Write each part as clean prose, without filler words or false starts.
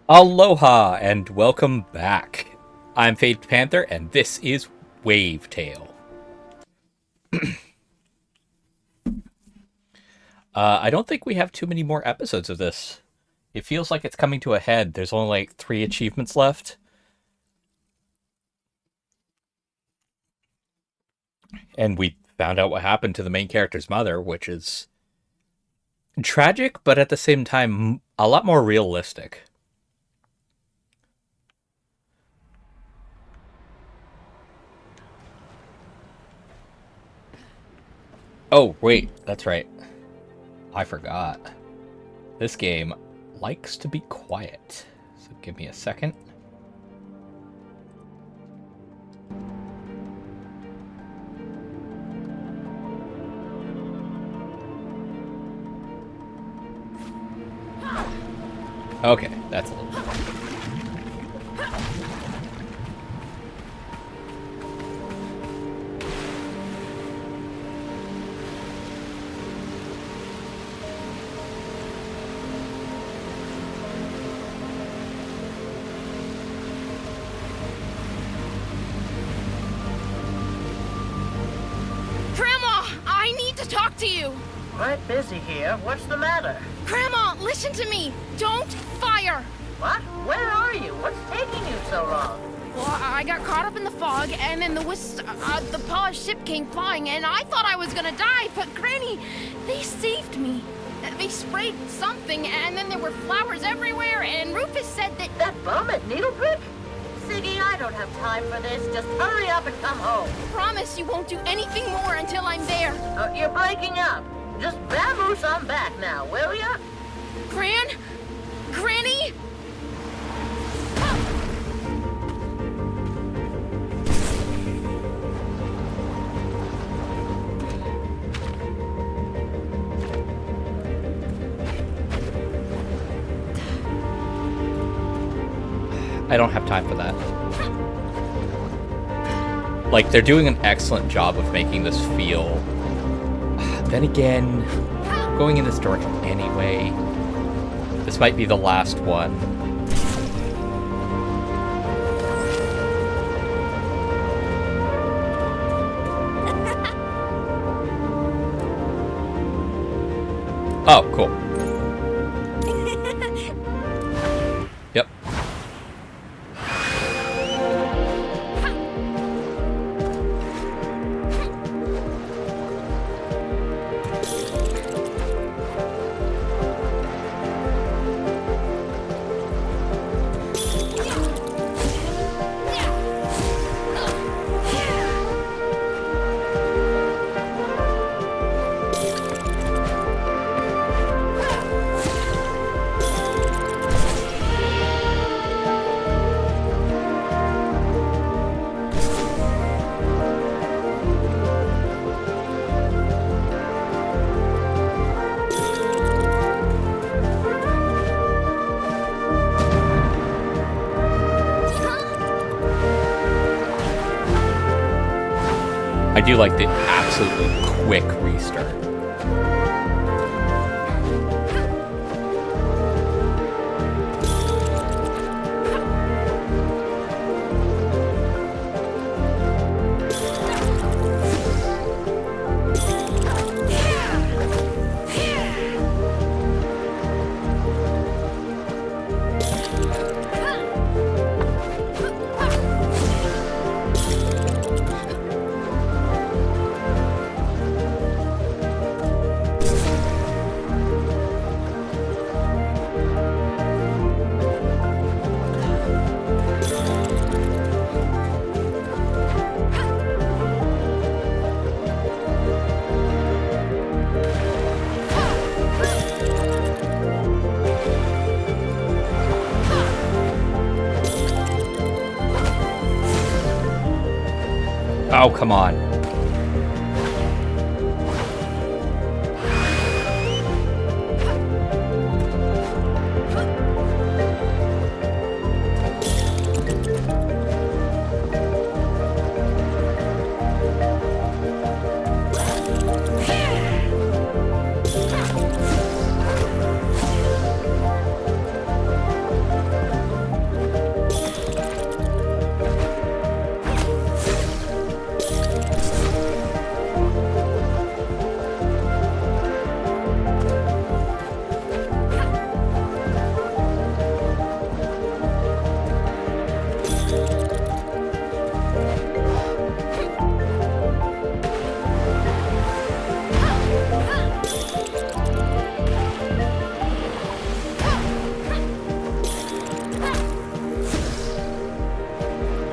Aloha and welcome back. I'm Panther and this is Wavetale. I don't think we have too many more episodes of this. It feels like it's coming to a head. There's only like 3 achievements left. And we found out what happened to the main character's mother, which is tragic, but at the same time, a lot more realistic. Oh, wait, that's right. I forgot. This game likes to be quiet. So give me a second. Okay, that's a little bit. Talk to you. Quite busy here. What's the matter? Grandma, listen to me. Don't fire. What? Where are you? What's taking you so long? Well, I got caught up in the fog, and then the polished ship came flying, and I thought I was gonna die, but Granny, they saved me. They sprayed something, and then there were flowers everywhere, and Rufus said that... That bum at Needlebrick? Siggy, I don't have time for this. Just hurry up and come home. Promise you won't do anything more until I'm there. You're breaking up. Just vamoose on back now, will ya? Granny? I don't have time for that. Like, they're doing an excellent job of making this feel... Then again, going in this direction anyway. This might be the last one. Oh, cool. Yep. I do like the absolutely quick restart. Oh, come on.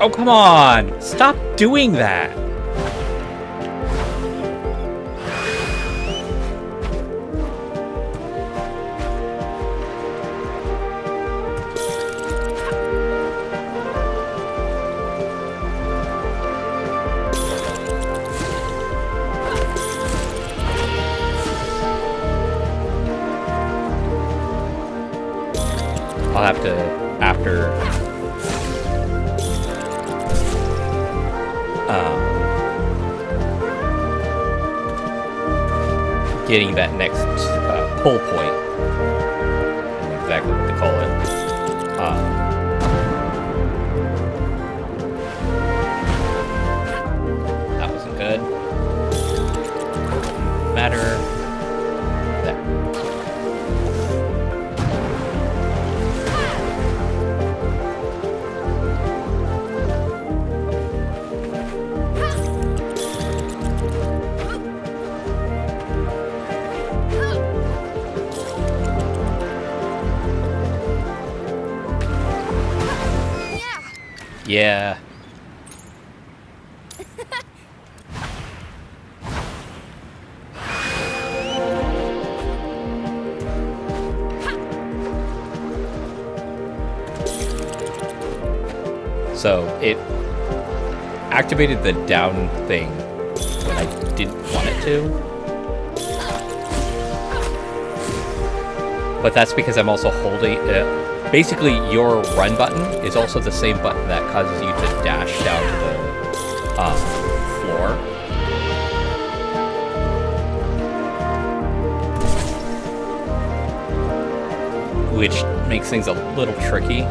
Oh, come on! Stop doing that! I'll have to, after getting that next pull point, I don't know exactly what to call it, that wasn't good. Matter there. Yeah. So it activated the down thing when I didn't want it to. But that's because I'm also holding basically, your run button is also the same button that causes you to dash down to the floor. Which makes things a little tricky.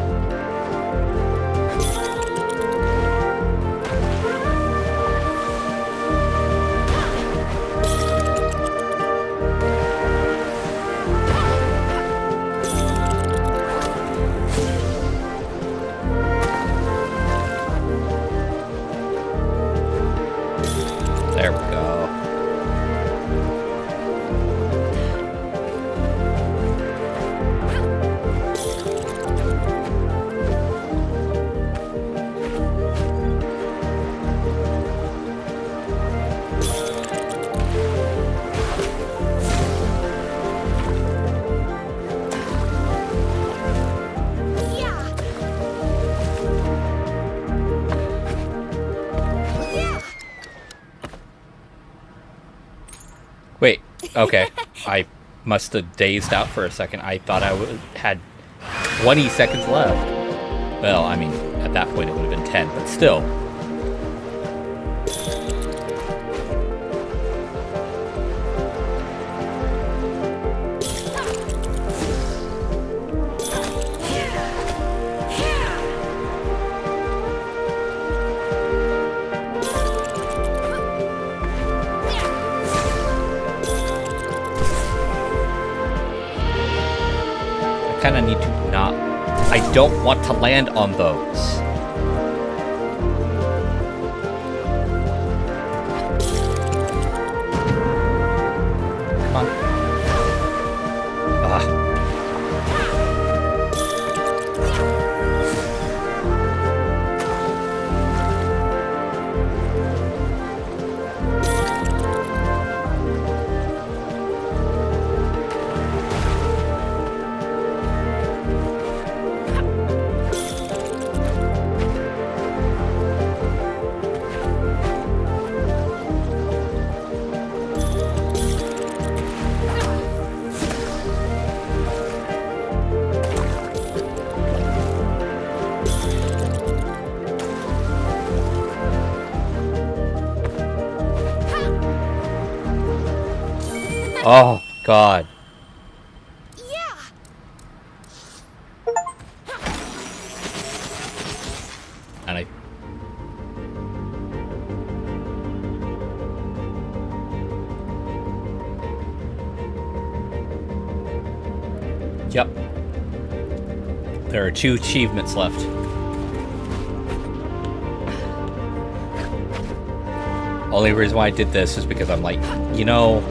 There we go. Wait, okay. I must have dazed out for a second. I thought I had 20 seconds left. Well, I mean, at that point it would have been 10, but still. Kind of need to not... I don't want to land on those. Come on. Ah. Oh, God. Yeah. And I... Yep. There are 2 achievements left. Only reason why I did this is because I'm like, you know...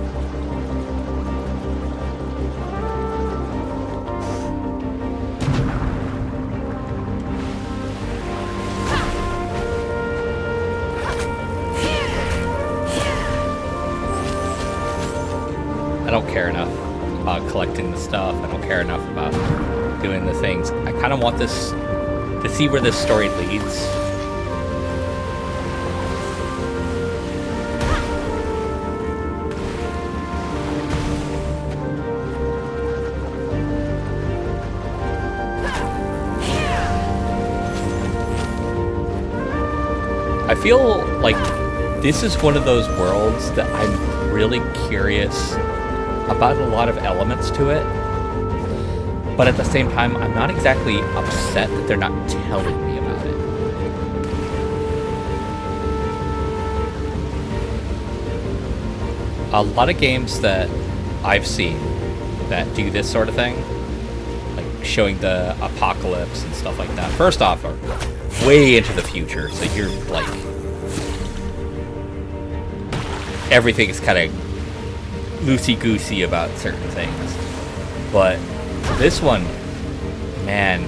care enough about collecting the stuff. I don't care enough about doing the things. I kind of want this to see where this story leads. I feel like this is one of those worlds that I'm really curious about a lot of elements to it. But at the same time, I'm not exactly upset that they're not telling me about it. A lot of games that I've seen that do this sort of thing, like showing the apocalypse and stuff like that, first off, are way into the future, so you're like, everything is kind of loosey-goosey about certain things. But this one, man,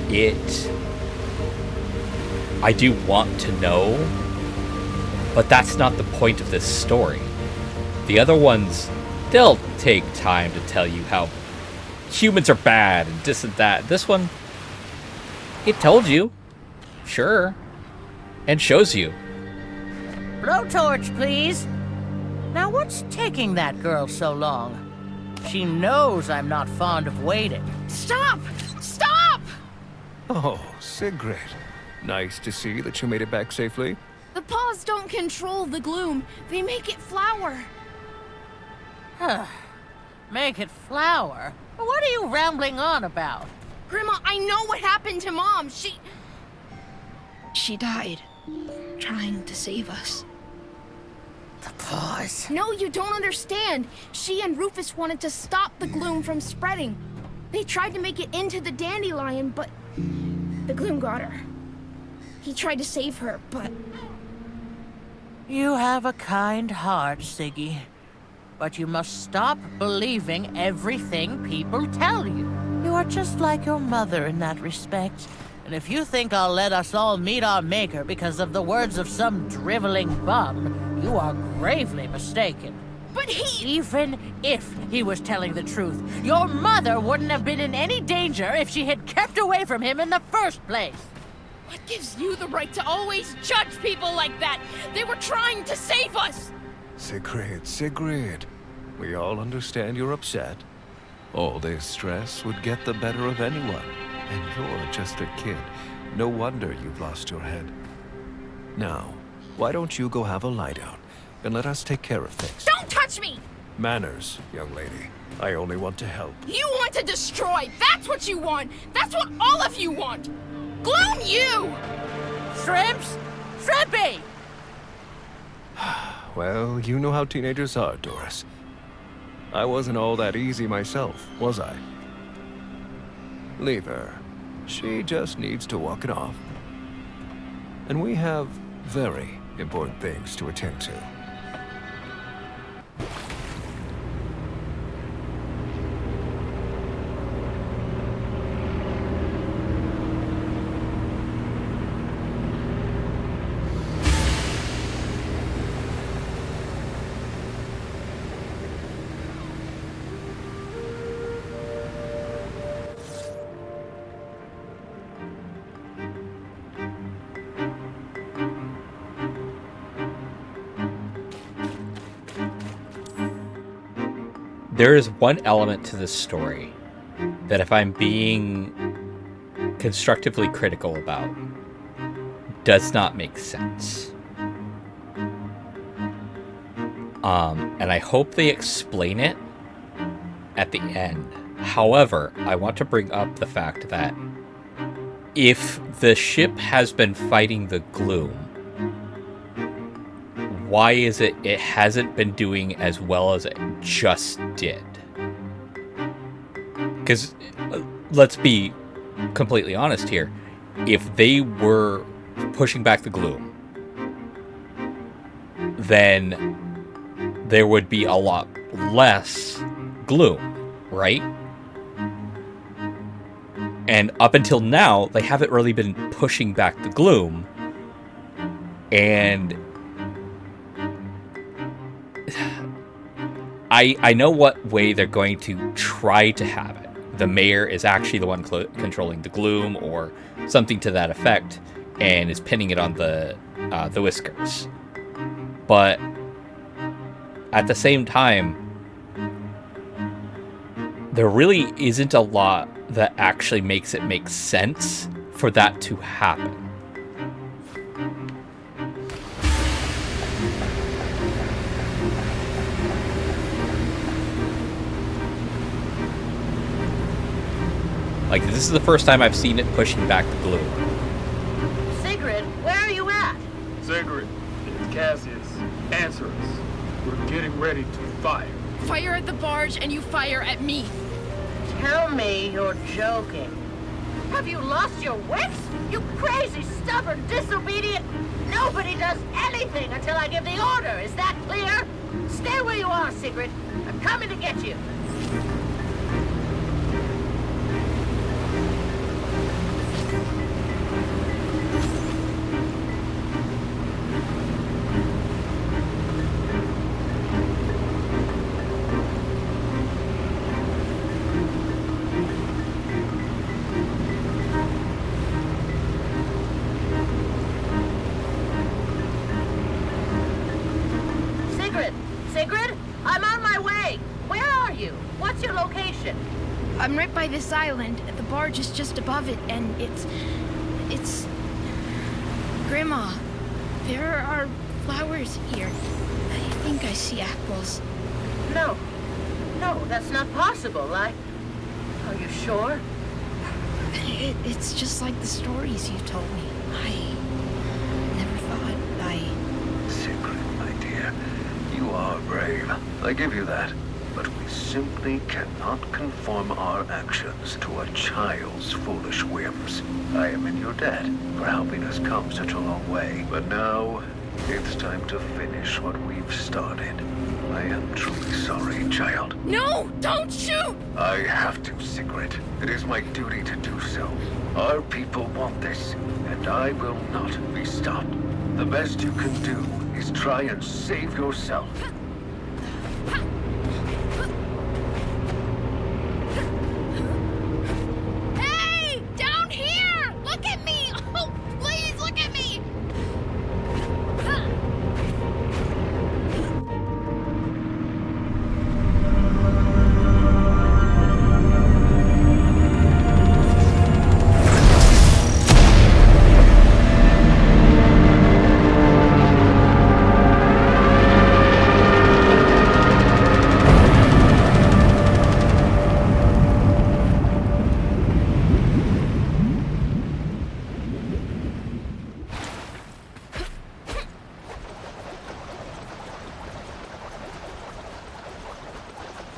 I do want to know, but that's not the point of this story. The other ones, they'll take time to tell you how humans are bad and this and that. This one, it told you. Sure. And shows you. Blowtorch, please. Now what's taking that girl so long? She knows I'm not fond of waiting. Stop! Stop! Oh, Sigrid. Nice to see that you made it back safely. The paws don't control the gloom. They make it flower. Make it flower? What are you rambling on about? Grandma, I know what happened to Mom. She died trying to save us. The paws. No, you don't understand. She and Rufus wanted to stop the gloom from spreading. They tried to make it into the dandelion, but the gloom got her. He tried to save her, but... You have a kind heart, Siggy. But you must stop believing everything people tell you. You are just like your mother in that respect. And if you think I'll let us all meet our maker because of the words of some driveling bum, you are gravely mistaken. But he... Even if he was telling the truth, your mother wouldn't have been in any danger if she had kept away from him in the first place. What gives you the right to always judge people like that? They were trying to save us! Sigrid. We all understand you're upset. All this stress would get the better of anyone. And you're just a kid. No wonder you've lost your head. Now, why don't you go have a lie down and let us take care of things? Don't touch me! Manners, young lady. I only want to help. You want to destroy! That's what you want! That's what all of you want! Gloom you! Shrimps? Shrimpy! Well, you know how teenagers are, Doris. I wasn't all that easy myself, was I? Leave her. She just needs to walk it off. And we have very important things to attend to. There is one element to this story that, if I'm being constructively critical about, does not make sense. And I hope they explain it at the end. However, I want to bring up the fact that if the ship has been fighting the gloom, why is it hasn't been doing as well as it just did? Because let's be completely honest here. If they were pushing back the gloom, then there would be a lot less gloom, right? And up until now, they haven't really been pushing back the gloom. And I know what way they're going to try to have it. The mayor is actually the one controlling the gloom, or something to that effect, and is pinning it on the whiskers. But at the same time, there really isn't a lot that actually makes it make sense for that to happen. Like, this is the first time I've seen it pushing back the gloom. Sigrid, where are you at? Sigrid, it's Cassius. Answer us. We're getting ready to fire. Fire at the barge and you fire at me. Tell me you're joking. Have you lost your wits? You crazy, stubborn, disobedient... Nobody does anything until I give the order. Is that clear? Stay where you are, Sigrid. I'm coming to get you. Sigrid, I'm on my way. Where are you? What's your location? I'm right by this island. The barge is just above it, and it's... Grandma, there are flowers here. I think I see apples. No, that's not possible. Are you sure? It's just like the stories you told me. I never thought Sigrid, my dear, you are brave. I give you that. But we simply cannot conform our actions to a child's foolish whims. I am in your debt for helping us come such a long way. But now, it's time to finish what we've started. I am truly sorry, child. No, don't shoot! I have to, Sigrid. It is my duty to do so. Our people want this, and I will not be stopped. The best you can do is try and save yourself. Hey! Down here! Look at me! Oh, please look at me!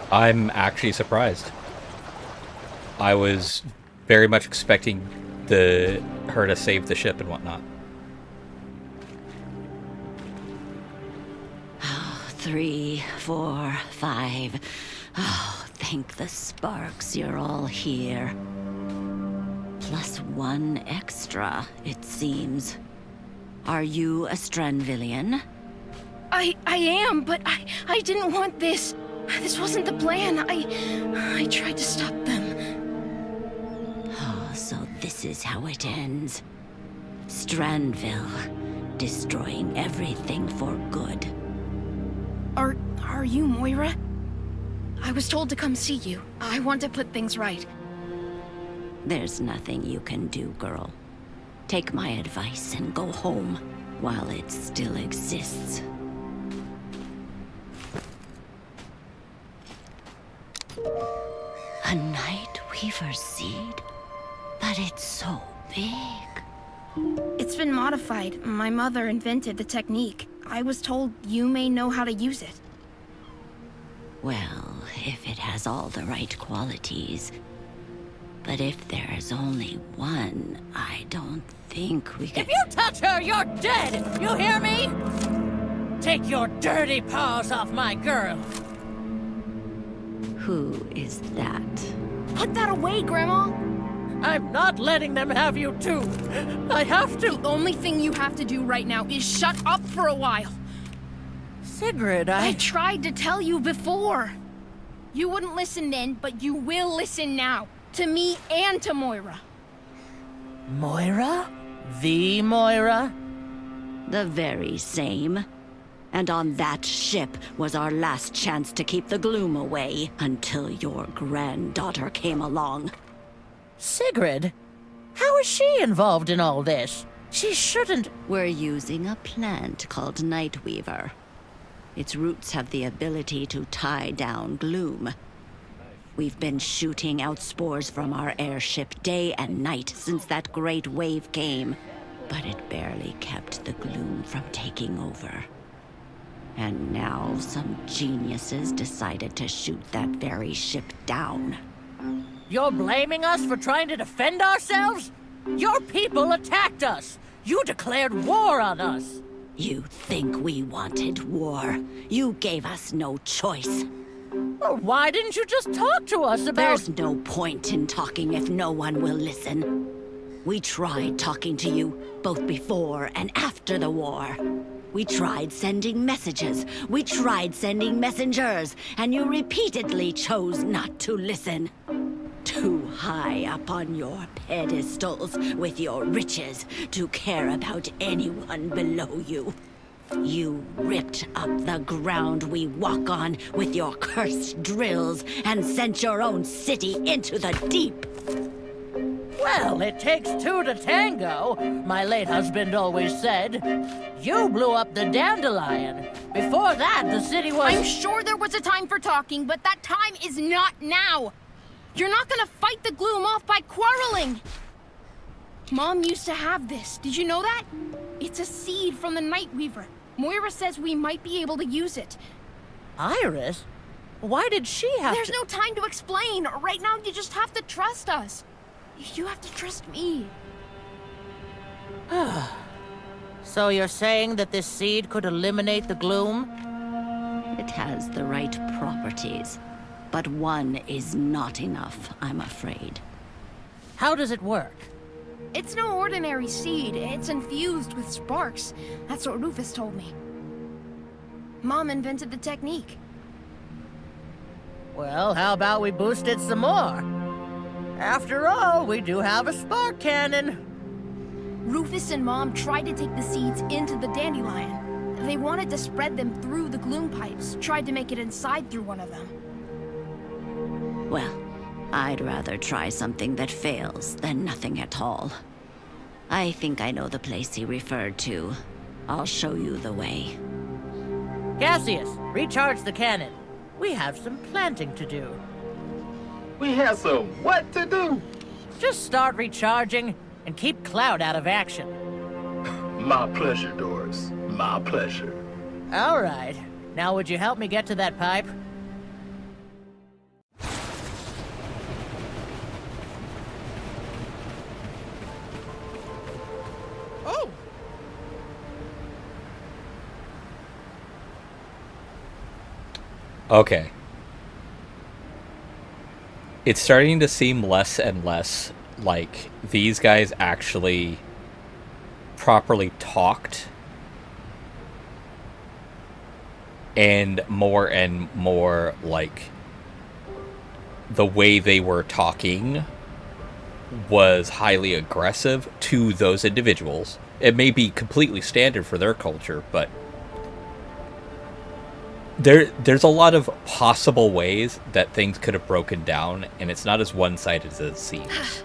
I'm actually surprised. I was very much expecting her to save the ship and whatnot. 3, 4, 5. Oh, thank the sparks you're all here. Plus 1 extra, it seems. Are you a Stranvillian? I am, but I didn't want this. This wasn't the plan. I tried to stop them. Oh, so this is how it ends. Stranville, destroying everything for good. Are you Moira? I was told to come see you. I want to put things right. There's nothing you can do, girl. Take my advice and go home while it still exists. A night weaver's seed? But it's so big. It's been modified. My mother invented the technique. I was told you may know how to use it. Well, if it has all the right qualities. But if there's only one, I don't think we can... If you touch her, you're dead! You hear me? Take your dirty paws off my girl! Who is that? Put that away, Grandma! I'm not letting them have you too! I have to! The only thing you have to do right now is shut up for a while. Sigrid, I tried to tell you before. You wouldn't listen then, but you will listen now. To me and to Moira. Moira? The Moira? The very same. And on that ship was our last chance to keep the gloom away until your granddaughter came along. Sigrid? How is she involved in all this? She shouldn't... We're using a plant called Nightweaver. Its roots have the ability to tie down gloom. We've been shooting out spores from our airship day and night since that great wave came, but it barely kept the gloom from taking over. And now some geniuses decided to shoot that very ship down. You're blaming us for trying to defend ourselves? Your people attacked us! You declared war on us! You think we wanted war? You gave us no choice. Well, why didn't you just talk to us about... There's no point in talking if no one will listen. We tried talking to you, both before and after the war. We tried sending messages. We tried sending messengers, and you repeatedly chose not to listen. Too high up on your pedestals with your riches to care about anyone below you. You ripped up the ground we walk on with your cursed drills and sent your own city into the deep. Well, it takes two to tango, my late husband always said. You blew up the dandelion. Before that, the city was... I'm sure there was a time for talking, but that time is not now. You're not gonna fight the gloom off by quarreling. Mom used to have this. Did you know that? It's a seed from the Nightweaver. Moira says we might be able to use it. Iris? Why did she have There's no time to explain. Right now, you just have to trust us. You have to trust me. So you're saying that this seed could eliminate the gloom? It has the right properties, but one is not enough, I'm afraid. How does it work? It's no ordinary seed. It's infused with sparks. That's what Rufus told me. Mom invented the technique. Well, how about we boost it some more? After all, we do have a spark cannon. Rufus and Mom tried to take the seeds into the dandelion. They wanted to spread them through the gloom pipes, tried to make it inside through one of them. Well, I'd rather try something that fails than nothing at all. I think I know the place he referred to. I'll show you the way. Cassius, recharge the cannon. We have some planting to do. We have some what to do? Just start recharging and keep Cloud out of action. My pleasure, Doris. My pleasure. All right. Now would you help me get to that pipe? Oh! Okay. It's starting to seem less and less like these guys actually properly talked, and more like the way they were talking was highly aggressive to those individuals. It may be completely standard for their culture, but there's a lot of possible ways that things could have broken down, and it's not as one-sided as it seems.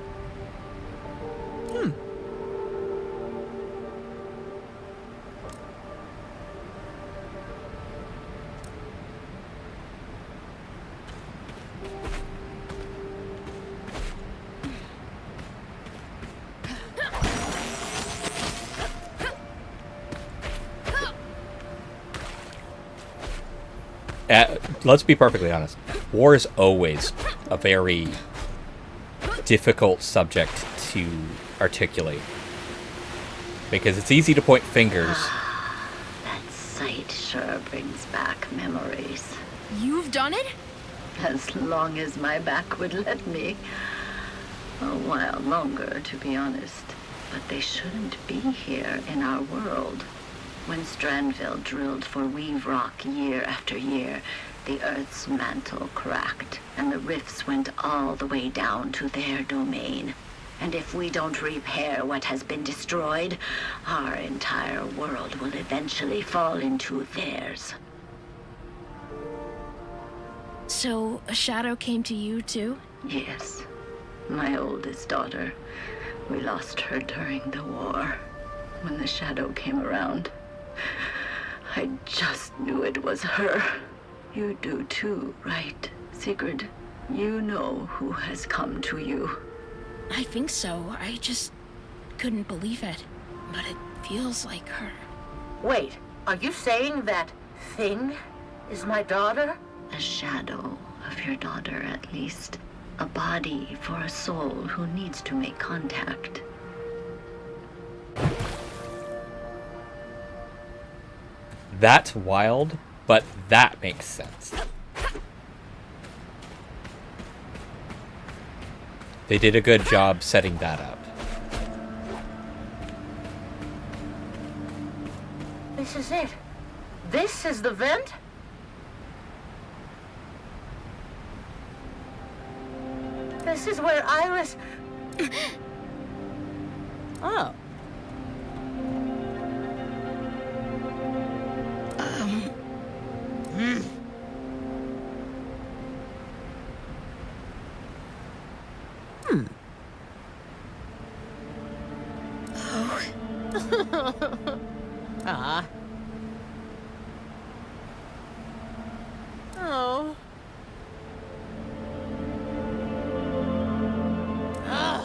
Let's be perfectly honest. War is always a very difficult subject to articulate. Because it's easy to point fingers. That sight sure brings back memories. You've done it? As long as my back would let me. A while longer, to be honest. But they shouldn't be here in our world. When Strandville drilled for Weave Rock year after year, the Earth's mantle cracked, and the rifts went all the way down to their domain. And if we don't repair what has been destroyed, our entire world will eventually fall into theirs. So, a shadow came to you, too? Yes, my oldest daughter. We lost her during the war. When the shadow came around, I just knew it was her. You do too, right, Sigrid? You know who has come to you. I think so. I just couldn't believe it. But it feels like her. Wait, are you saying that thing is my daughter? A shadow of your daughter, at least. A body for a soul who needs to make contact. That's wild, but that makes sense. They did a good job setting that up. This is it. This is the vent? This is where Iris... Oh. Ah. Oh. Ah.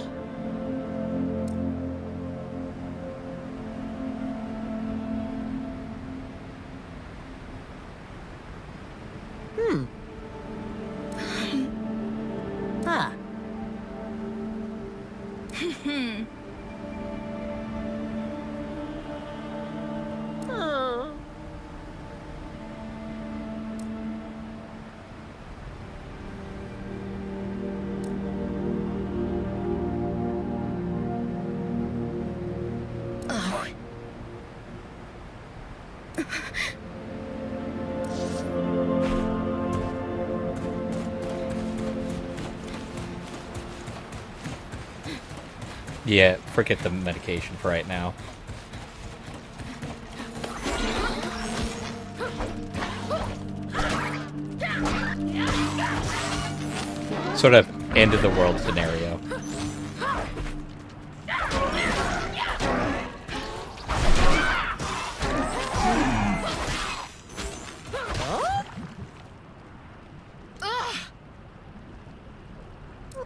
Ah. Oh. Oh. Yeah, forget the medication for right now. Sort of end of the world scenario.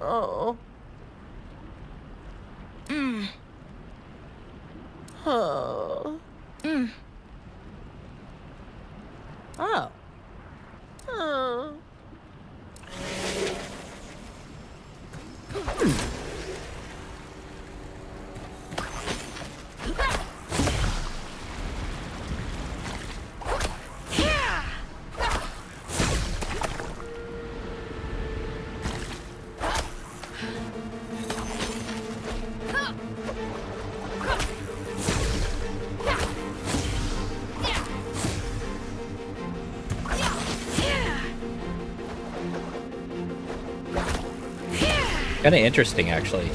Oh. Oh. Oh. Oh. Kind of interesting, actually.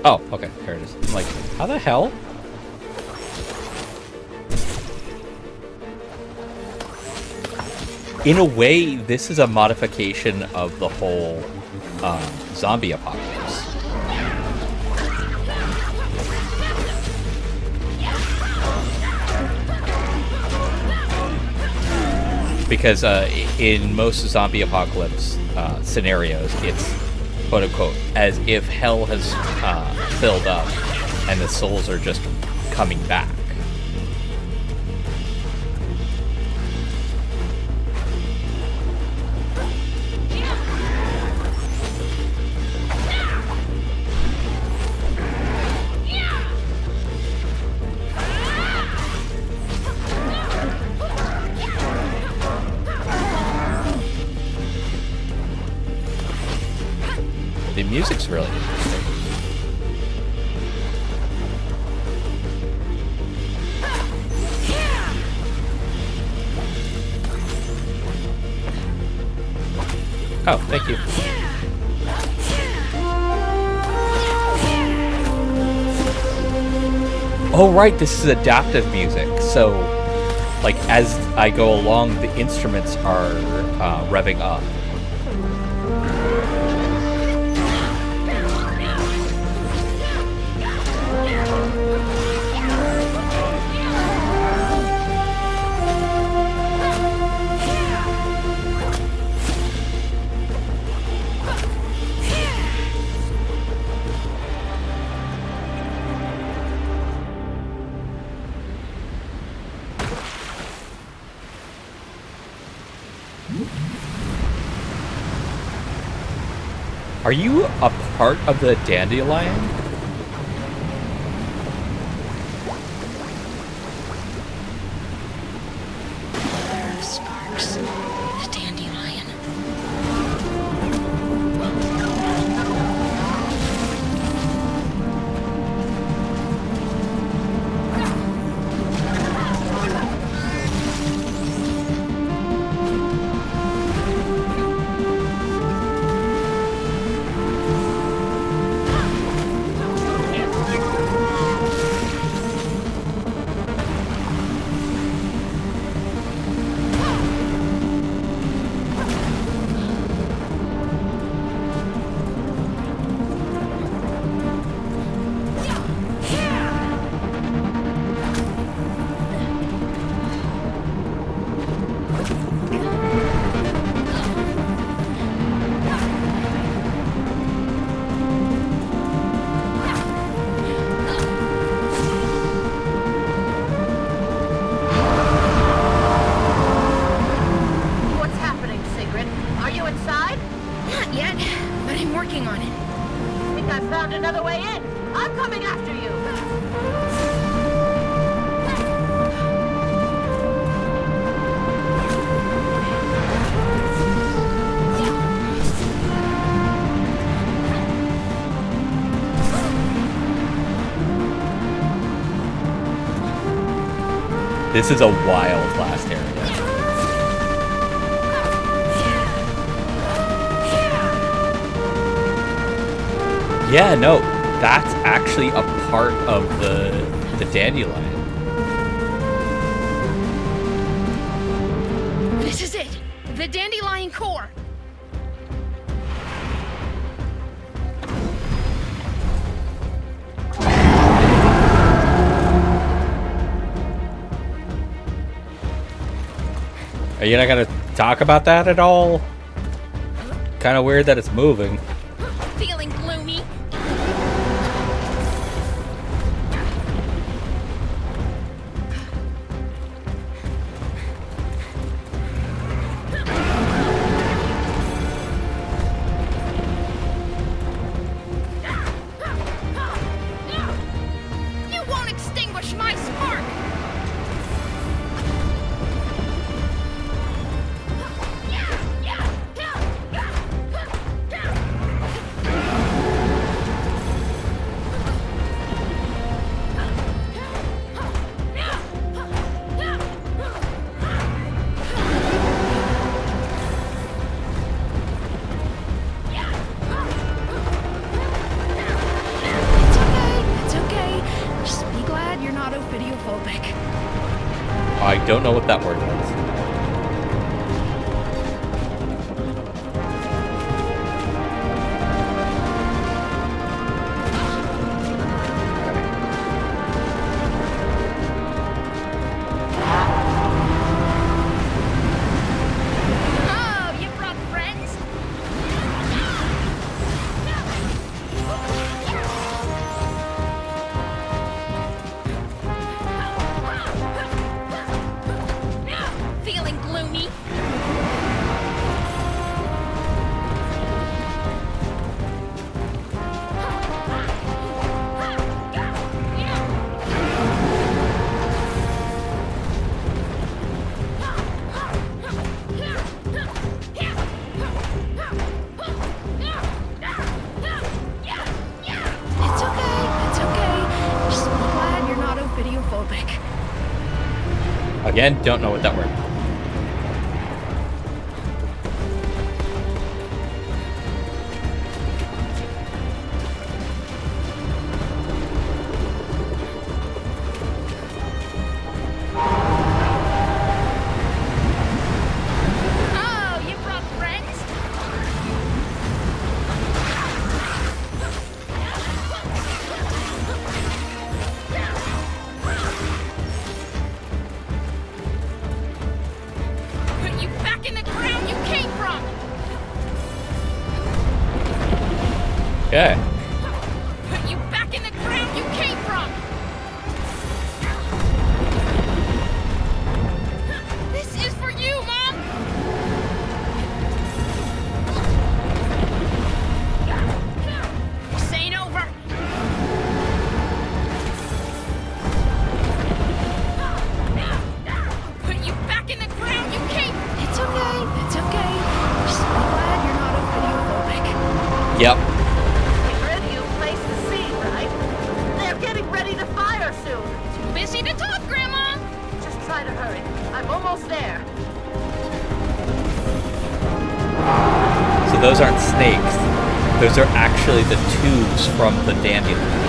Oh, okay, there it is. I'm like, how the hell? In a way, this is a modification of the whole zombie apocalypse. Because in most zombie apocalypse scenarios, it's quote-unquote as if hell has filled up and the souls are just coming back. music's really interesting. Oh, thank you. Oh, right, this is adaptive music. So, like, as I go along, the instruments are revving up. Are you a part of the dandelion? Sparks. The dandelion. What's happening, Sigrid? Are you inside? Not yet, but I'm working on it. I think I found another way in. I'm coming after you. This is a wild last area. Yeah, no, that's actually a part of the dandelion. This is it. The dandelion core. Are you not gonna talk about that at all? Kind of weird that it's moving. Feeling gloomy. You won't extinguish my spark. It's okay. Just be glad you're not ophidiophobic. I don't know what that word is. Oh, you brought friends? Again, don't know what that word. Oh, you brought friends? Put you back in the ground you came from! Okay. Put you back in the ground you came from! This is for you, Mom! This ain't over! Put you back in the ground you came! It's okay, it's okay. Just be glad you're not videophobic. Yep. Ready you place the scene, right? They're getting ready to fire soon. Too busy to talk, Grandma! Just try to hurry. I'm almost there. So those aren't snakes. Those are actually the tubes from the dandelion.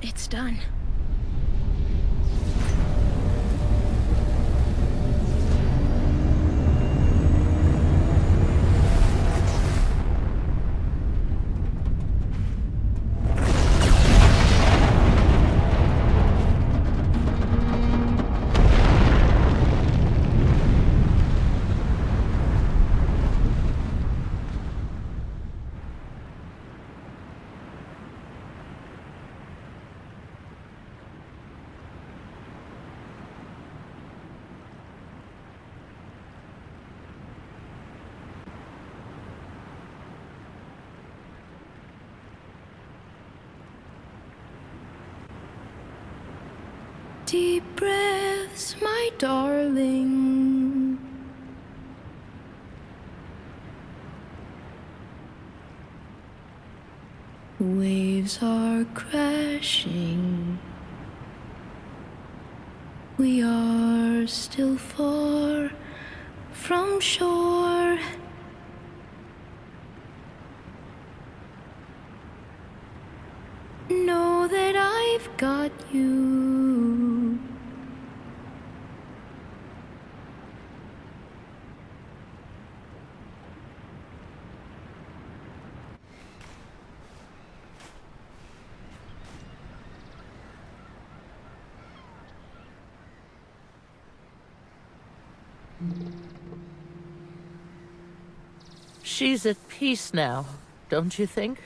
It's done. Deep breaths, my darling. Waves are crashing. We are still far from shore. Know that I've got you. She's at peace now, don't you think?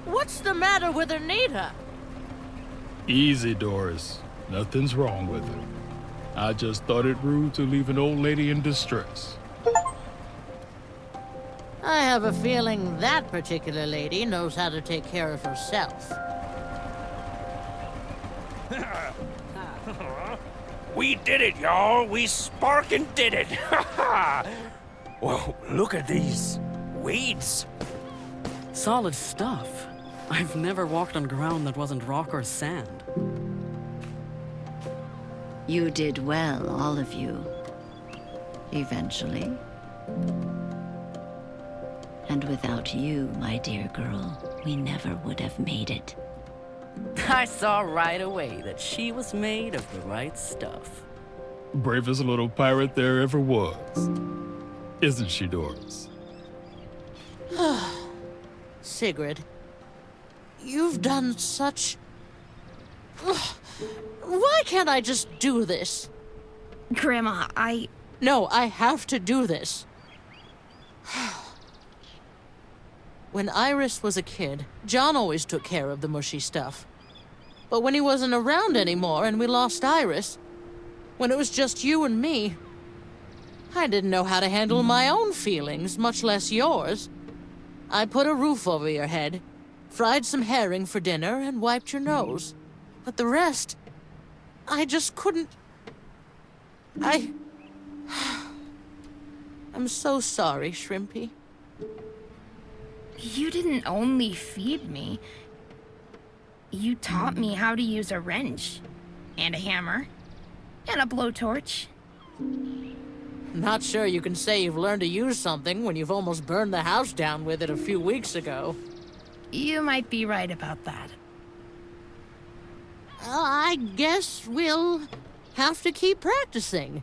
What's the matter with Anita? Easy, Doris. Nothing's wrong with her. I just thought it rude to leave an old lady in distress. I have a feeling that particular lady knows how to take care of herself. We did it, y'all. We sparkin' did it. Whoa, look at these weeds. Solid stuff. I've never walked on ground that wasn't rock or sand. You did well, all of you. Eventually. And without you, my dear girl, we never would have made it. I saw right away that she was made of the right stuff. Bravest little pirate there ever was. Isn't she, Doris? Sigrid, you've done such... Why can't I just do this? Grandma, No, I have to do this. When Iris was a kid, John always took care of the mushy stuff. But when he wasn't around anymore and we lost Iris, when it was just you and me, I didn't know how to handle my own feelings, much less yours. I put a roof over your head, fried some herring for dinner, and wiped your nose. But the rest, I just couldn't... I'm so sorry, Shrimpy. you didn't only feed me. You taught me how to use a wrench, and a hammer, and a blowtorch. Not sure you can say you've learned to use something when you've almost burned the house down with it a few weeks ago. You might be right about that. I guess we'll have to keep practicing.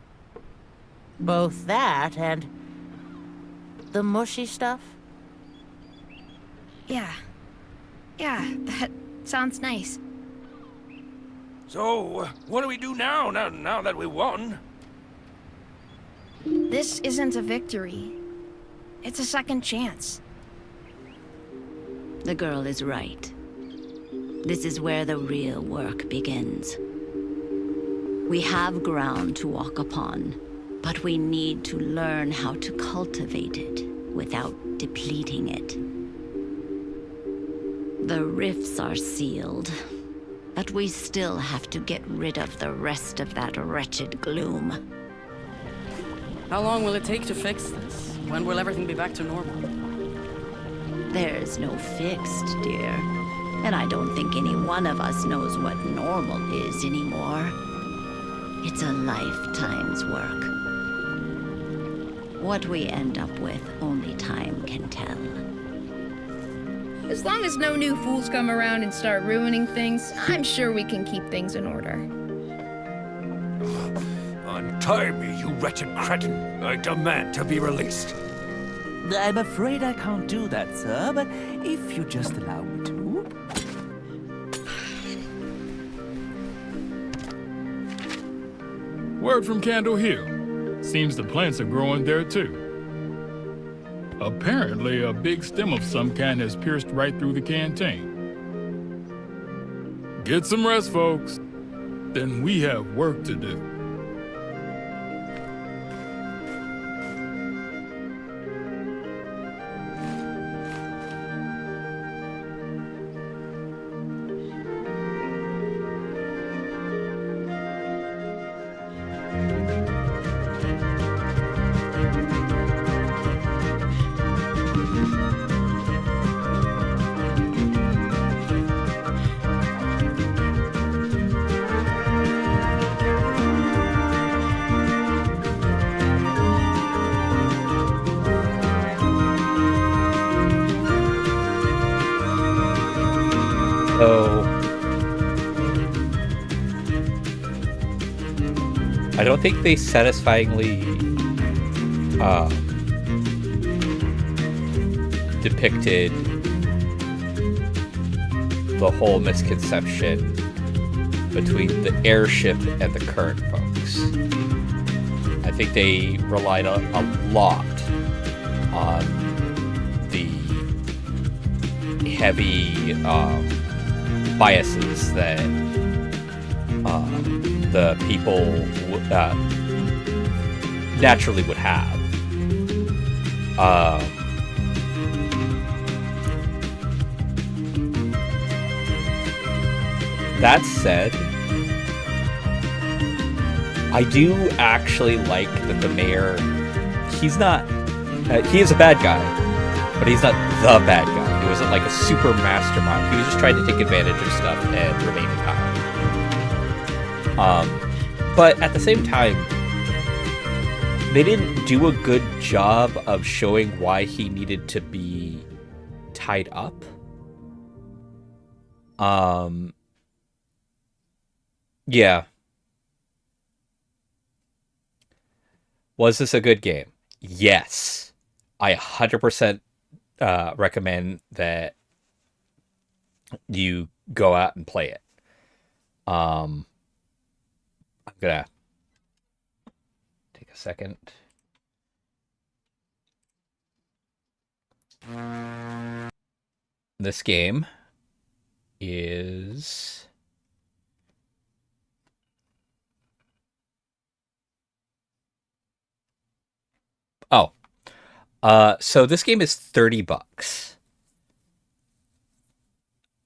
Both that and the mushy stuff. Yeah, that sounds nice. So, what do we do now that we won? This isn't a victory. It's a second chance. The girl is right. This is where the real work begins. We have ground to walk upon, but we need to learn how to cultivate it without depleting it. The rifts are sealed, but we still have to get rid of the rest of that wretched gloom. How long will it take to fix this? When will everything be back to normal? There's no fixed, dear. And I don't think any one of us knows what normal is anymore. It's a lifetime's work. What we end up with, only time can tell. As long as no new fools come around and start ruining things, I'm sure we can keep things in order. Untie me, you wretched cretin. I demand to be released. I'm afraid I can't do that, sir, but if you just allow me to. Word from Candle Hill. Seems the plants are growing there too. Apparently, a big stem of some kind has pierced right through the canteen. Get some rest, folks. Then we have work to do. I don't think they satisfyingly depicted the whole misconception between the airship and the current folks. I think they relied a lot on the heavy biases that the people naturally would have. That said, I do actually like that the mayor, he's not, he is a bad guy, but he's not the bad guy. He wasn't like a super mastermind. He was just trying to take advantage of stuff and remain in power. But at the same time, they didn't do a good job of showing why he needed to be tied up. Yeah. Was this a good game? Yes. I 100% recommend that you go out and play it. I'm gonna take a second. This game is so this game is $30.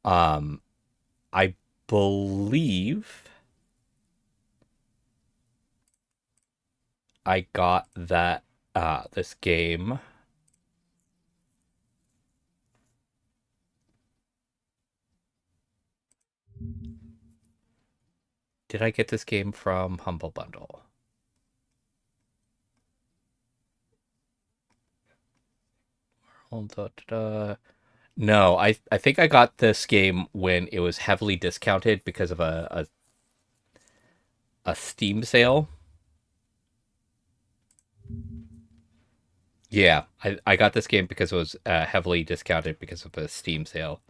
I believe I got that this game. Did I get this game from Humble Bundle? No, I think I got this game when it was heavily discounted because of a Steam sale. Yeah, I got this game because it was heavily discounted because of a Steam sale.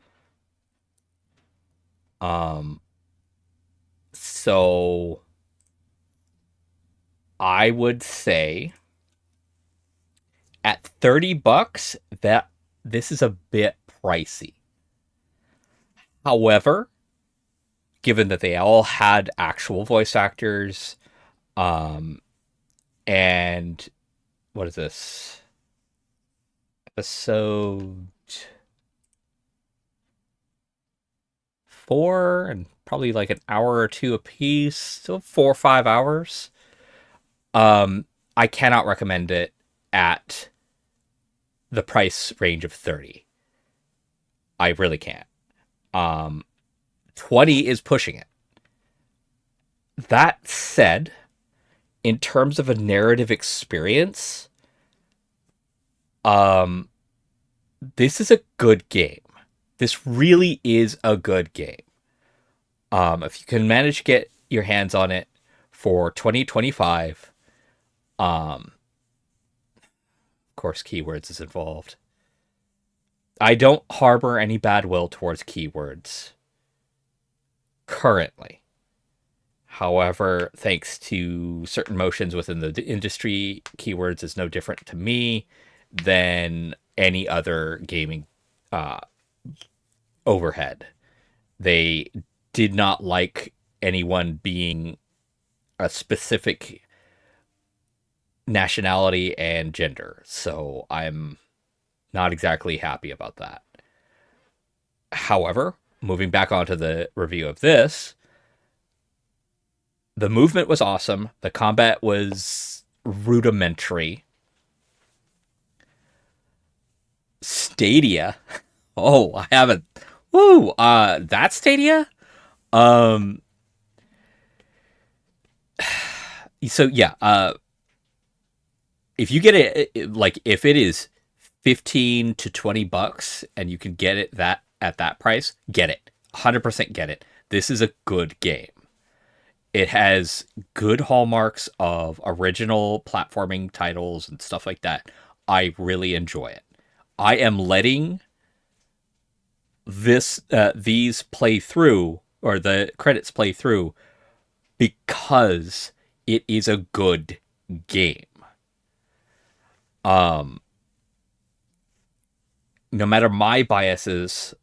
So I would say at $30 that this is a bit pricey. However, given that they all had actual voice actors, and what is this? Episode 4 and probably like an hour or two a piece, so 4 or 5 hours. I cannot recommend it at the price range of 30. I really can't. 20 is pushing it. That said, in terms of a narrative experience, this is a good game. This really is a good game. If you can manage to get your hands on it for 2025, of course, keywords is involved. I don't harbor any bad will towards keywords currently. However, thanks to certain motions within the industry, keywords is no different to me than any other gaming overhead. They did not like anyone being a specific nationality and gender, so I'm not exactly happy about that. However, moving back onto the review of this, the movement was awesome. The combat was rudimentary. Stadia. Oh, I haven't. Woo! That Stadia? So yeah, if you get it, like if it is 15 to 20 bucks and you can get it that at that price, get it. 100% get it. This is a good game. It has good hallmarks of original platforming titles and stuff like that. I really enjoy it. I am letting these play through, or the credits play through, because it is a good game. No matter my biases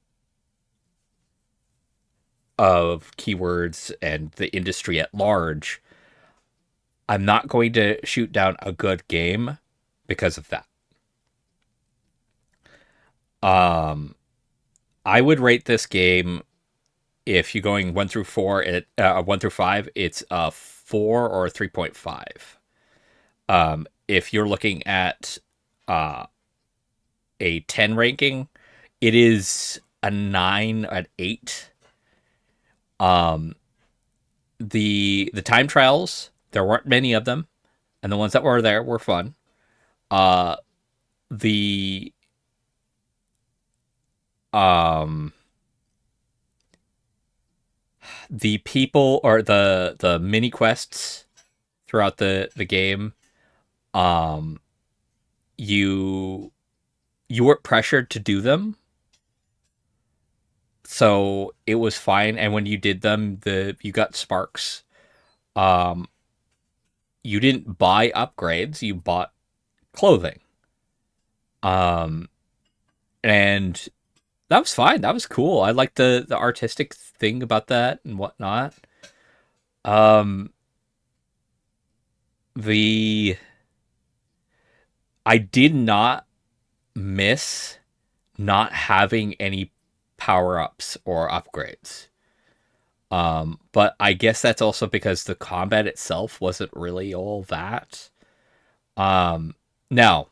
of keywords and the industry at large, I'm not going to shoot down a good game because of that. I would rate this game, if you're going 1 through 4, 1 through 5, it's a 4 or a 3.5. If you're looking at a 10 ranking, it is a 9, an 8. The time trials, there weren't many of them, and the ones that were there were fun. The um the people or the mini quests throughout the game, um you weren't pressured to do them, so it was fine. And when you did them, you got sparks. um you didn't buy upgrades, you bought clothing. um and that was fine. That was cool. I liked the artistic thing about that and whatnot. um the I did not miss not having any power-ups or upgrades. But I guess that's also because the combat itself wasn't really all that. Now,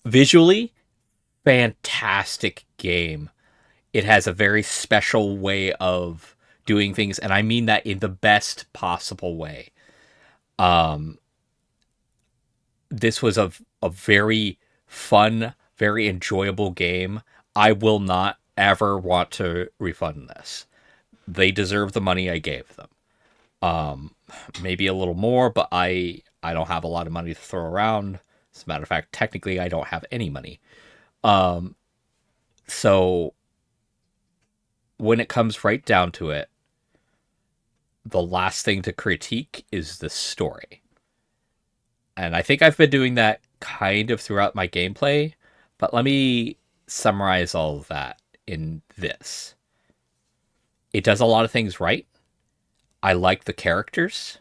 visually, fantastic game. It has a very special way of doing things, and I mean that in the best possible way. Um, this was a very fun, very enjoyable game. I will not ever want to refund this. They deserve the money I gave them. Maybe a little more, but I don't have a lot of money to throw around. As a matter of fact, technically I don't have any money. So when it comes right down to it, the last thing to critique is the story. And I think I've been doing that kind of throughout my gameplay, but let me summarize all of that in this. It does a lot of things right. I like the characters.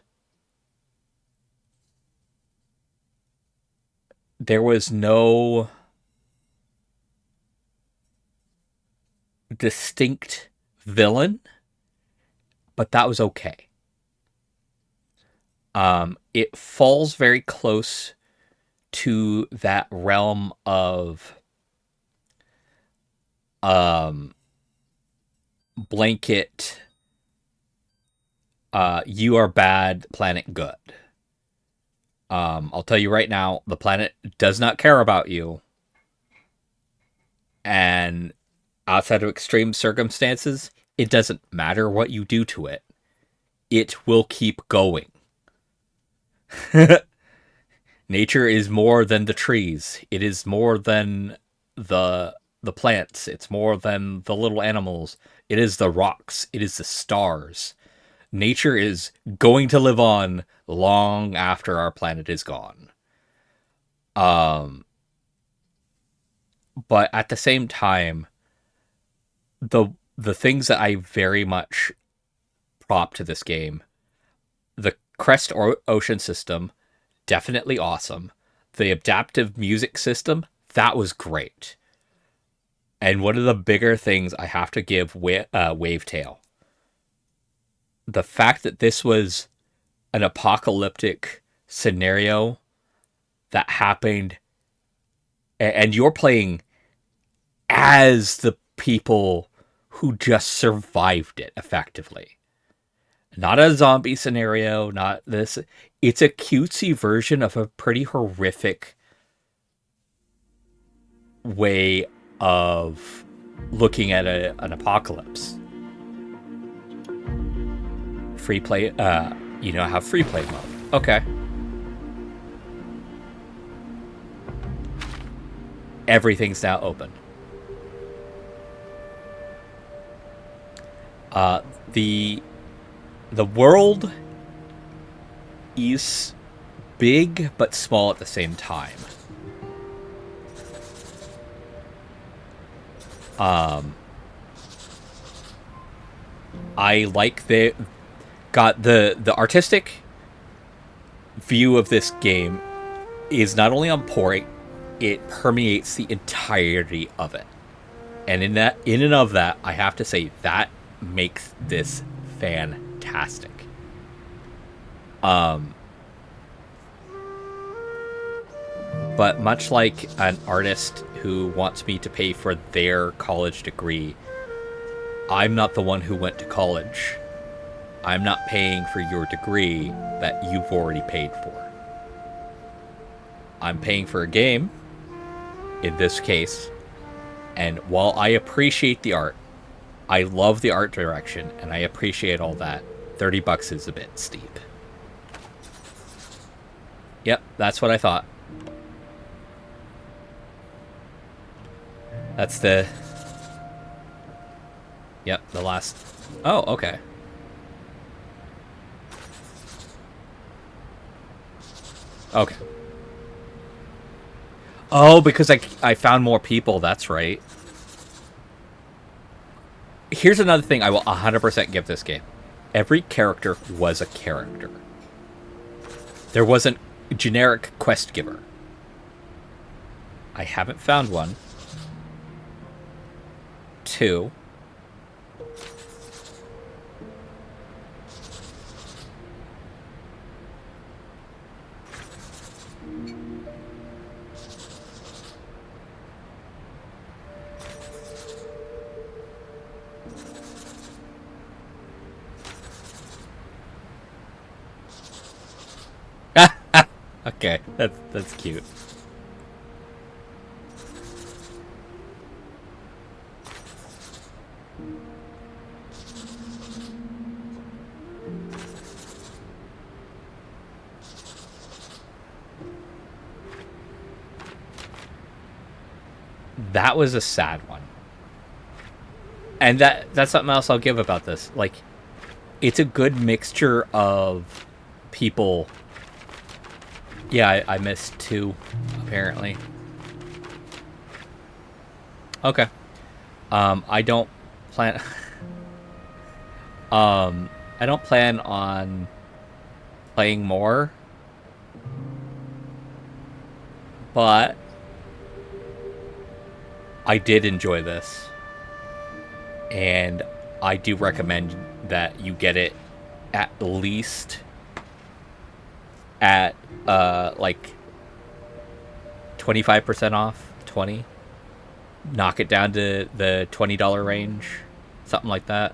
There was no distinct villain, but that was okay. It falls very close to that realm of blanket you are bad, planet good. I'll tell you right now, the planet does not care about you. And outside of extreme circumstances, it doesn't matter what you do to it. It will keep going. Nature is more than the trees. It is more than the plants. It's more than the little animals. It is the rocks. It is the stars. Nature is going to live on long after our planet is gone. But at the same time, the things that I very much prop to this game, the Crest Ocean system, definitely awesome. The adaptive music system, that was great. And one of the bigger things I have to give Wavetale, the fact that this was an apocalyptic scenario that happened, and you're playing as the people who just survived it effectively. Not a zombie scenario, not this. It's a cutesy version of a pretty horrific way of looking at an apocalypse. Free play, have free play mode. Okay. Everything's now open. The world is big but small at the same time. I like the artistic view of this game is not only on point, it permeates the entirety of it. And in and of that, I have to say that makes this fantastic. But much like an artist who wants me to pay for their college degree, I'm not the one who went to college. I'm not paying for your degree that you've already paid for. I'm paying for a game, in this case, And while I appreciate the art, I love the art direction, and I appreciate all that, $30 is a bit steep. Yep, that's what I thought. That's the... Yep, the last... Oh, okay. Okay. Oh, because I found more people, that's right. Here's another thing I will 100% give this game. Every character was a character. There wasn't a generic quest giver. I haven't found one. 2. Okay, that's cute. That was a sad one. And that's something else I'll give about this. Like, it's a good mixture of people. Yeah, I missed 2, apparently. Okay. I don't plan... I don't plan on playing more. But I did enjoy this. And I do recommend that you get it at least at like 25% off, 20. Knock it down to the $20 range, something like that.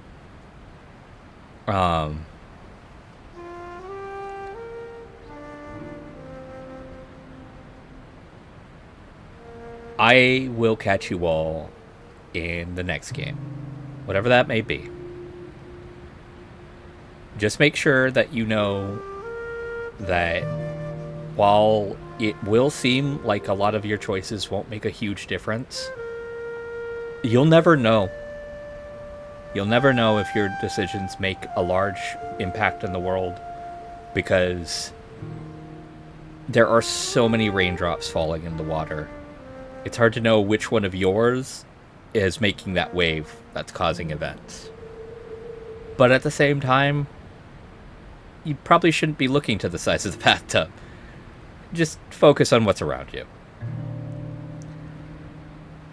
I will catch you all in the next game, whatever that may be. Just make sure that you know that while it will seem like a lot of your choices won't make a huge difference, you'll never know. You'll never know if your decisions make a large impact in the world, because there are so many raindrops falling in the water. It's hard to know which one of yours is making that wave that's causing events. But at the same time, you probably shouldn't be looking to the size of the bathtub. Just focus on what's around you.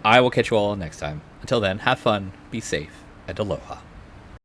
I will catch you all next time. Until then, have fun, be safe, and aloha.